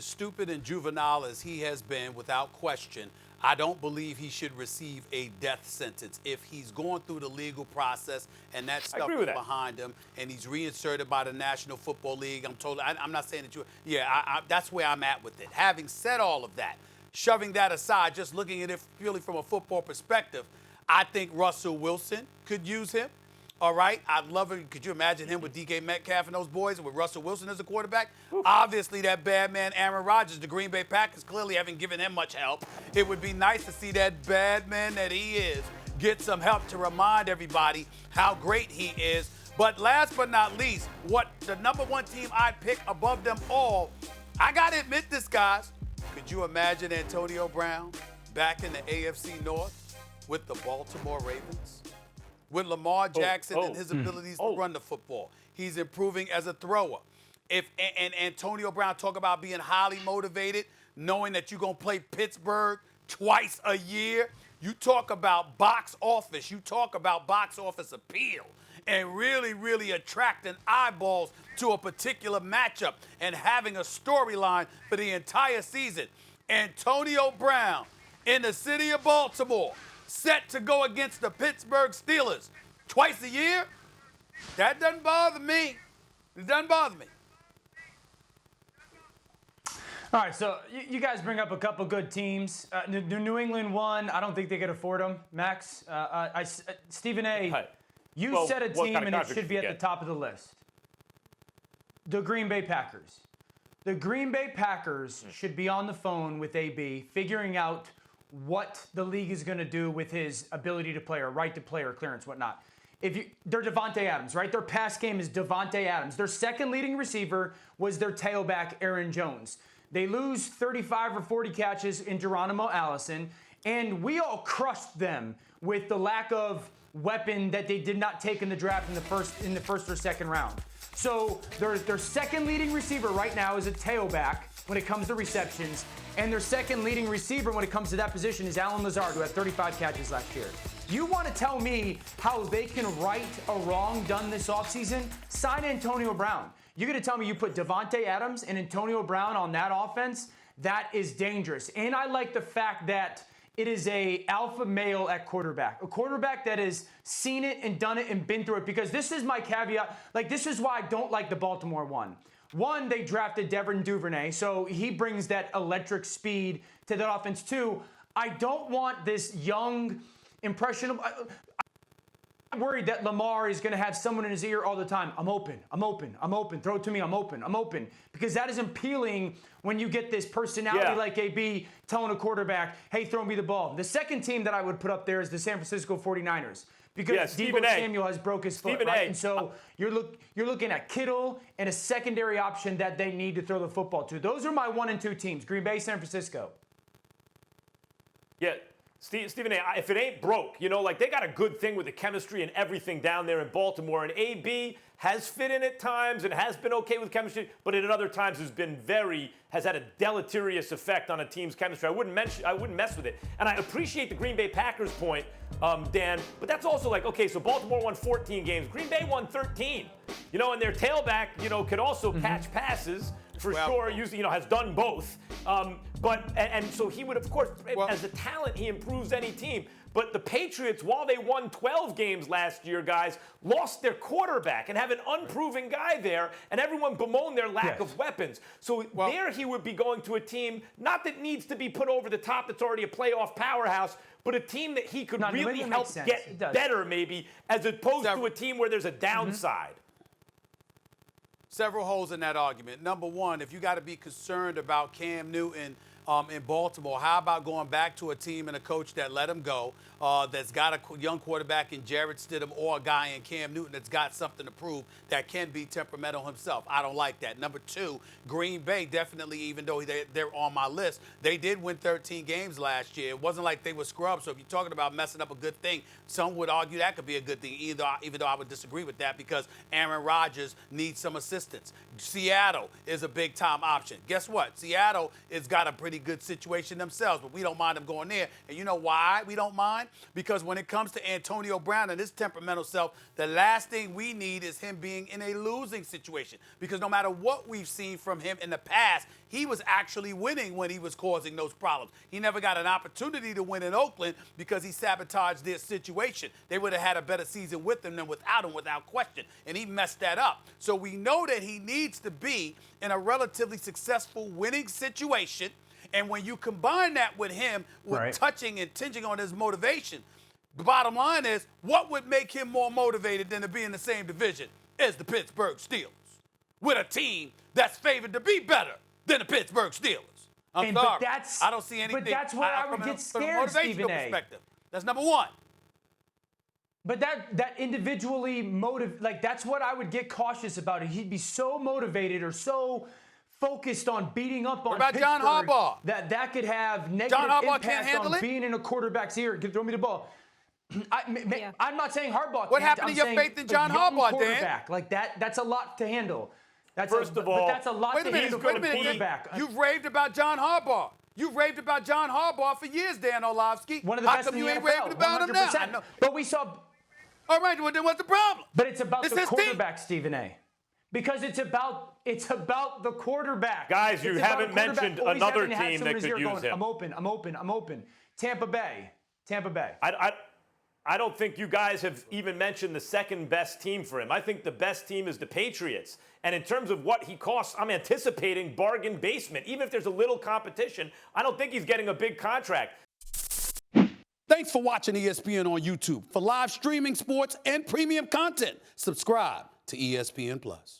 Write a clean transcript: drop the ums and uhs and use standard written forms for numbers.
Stupid and juvenile as he has been, without question, I don't believe he should receive a death sentence. If he's going through the legal process and that stuff is behind him and he's reinserted by the National Football League, I'm not saying that that's where I'm at with it. Having said all of that, shoving that aside, just looking at it purely from a football perspective, I think Russell Wilson could use him. All right, I'd love it. Could you imagine him with DK Metcalf and those boys, and with Russell Wilson as a quarterback? Oof. Obviously, that bad man Aaron Rodgers, the Green Bay Packers clearly haven't given him much help. It would be nice to see that bad man that he is get some help to remind everybody how great he is. But last but not least, what the number one team I'd pick above them all, I got to admit this, guys. Could you imagine Antonio Brown back in the AFC North with the Baltimore Ravens? With Lamar Jackson and his abilities to run the football. He's improving as a thrower. And Antonio Brown talk about being highly motivated, knowing that you're going to play Pittsburgh twice a year. You talk about box office. You talk about box office appeal and really, really attracting eyeballs to a particular matchup and having a storyline for the entire season. Antonio Brown in the city of Baltimore, set to go against the Pittsburgh Steelers twice a year, that doesn't bother me. It doesn't bother me. All right, so you guys bring up a couple good teams. The New England one, I don't think they could afford them, Max. Stephen A., you said a team, and it should be at the top of the list. The Green Bay Packers. The Green Bay Packers should be on the phone with AB, figuring out what the league is going to do with his ability to play or right to play or clearance, whatnot. They're Devontae Adams, right? Their pass game is Devontae Adams. Their second leading receiver was their tailback, Aaron Jones. They lose 35 or 40 catches in Geronimo Allison, and we all crushed them with the lack of weapon that they did not take in the draft in the first or second round. So their second leading receiver right now is a tailback when it comes to receptions, and their second leading receiver when it comes to that position is Allen Lazard, who had 35 catches last year. You want to tell me how they can right a wrong done this offseason? Sign Antonio Brown. You're going to tell me you put Devontae Adams and Antonio Brown on that offense? That is dangerous. And I like the fact that it is a alpha male at quarterback, a quarterback that has seen it and done it and been through it, because this is my caveat. Like, this is why I don't like the Baltimore one. One, they drafted Devin Duvernay, so he brings that electric speed to that offense. Two, I don't want this young, impressionable. I'm worried that Lamar is going to have someone in his ear all the time. I'm open. Throw it to me. I'm open. Because that is appealing when you get this personality like AB telling a quarterback, hey, throw me the ball. The second team that I would put up there is the San Francisco 49ers. Because Deebo Samuel has broke his foot, right? And so you're looking at Kittle and a secondary option that they need to throw the football to. Those are my 1 and 2 teams, Green Bay, San Francisco. Yeah. Stephen A., if it ain't broke, they got a good thing with the chemistry and everything down there in Baltimore. And AB has fit in at times and has been okay with chemistry, but at other times has had a deleterious effect on a team's chemistry. I wouldn't mess with it. And I appreciate the Green Bay Packers point, Dan, but that's also so Baltimore won 14 games. Green Bay won 13. And their tailback, could also catch passes. For sure, usually, has done both. So he would, of course, as a talent, he improves any team. But the Patriots, while they won 12 games last year, guys, lost their quarterback and have an unproven guy there, and everyone bemoaned their lack of weapons. So there he would be going to a team, not that needs to be put over the top, that's already a playoff powerhouse, but a team that he could really help get better, maybe, as opposed to a team where there's a downside. Several holes in that argument. Number one, if you got to be concerned about Cam Newton in Baltimore, how about going back to a team and a coach that let him go, that's got a young quarterback in Jarrett Stidham, or a guy in Cam Newton that's got something to prove that can be temperamental himself? I don't like that. Number two, Green Bay definitely, even though they're on my list, they did win 13 games last year. It wasn't like they were scrubs. So if you're talking about messing up a good thing, some would argue that could be a good thing, even though I would disagree with that, because Aaron Rodgers needs some assistance. Seattle is a big-time option. Guess what? Seattle has got a pretty good situation themselves, but we don't mind them going there. And you know why we don't mind? Because when it comes to Antonio Brown and his temperamental self, the last thing we need is him being in a losing situation. Because no matter what we've seen from him in the past, he was actually winning when he was causing those problems. He never got an opportunity to win in Oakland because he sabotaged their situation. They would have had a better season with him than without him, without question. And he messed that up. So we know that he needs to be in a relatively successful winning situation. And when you combine that with him with touching and tinging on his motivation, the bottom line is, what would make him more motivated than to be in the same division as the Pittsburgh Steelers with a team that's favored to be better than the Pittsburgh Steelers? I'm sorry. I don't see anything. But that's where I would get scared, Stephen A. Perspective. That's number one. But that individually that's what I would get cautious about. He'd be so motivated or so focused on beating up on Pittsburgh. What about John Harbaugh? That could have negative impact on being in a quarterback's ear. Throw me the ball. I'm not saying Harbaugh can't. What happened to your faith in John Harbaugh, Dan? Like that's a lot to handle. First of all, that's a lot to handle for a quarterback. You've raved about John Harbaugh. You've raved about John Harbaugh for years, Dan Orlovsky. One of the best in the NFL. How come you ain't raving about him now? I know. But we saw. All right, well, then what's the problem? But it's about the quarterback, Stephen A. Because it's about the quarterback. Guys, you haven't mentioned another team that could use him. I'm open. Tampa Bay. I don't think you guys have even mentioned the second best team for him. I think the best team is the Patriots. And in terms of what he costs, I'm anticipating bargain basement. Even if there's a little competition, I don't think he's getting a big contract. Thanks for watching ESPN on YouTube. For live streaming sports and premium content, subscribe to ESPN+.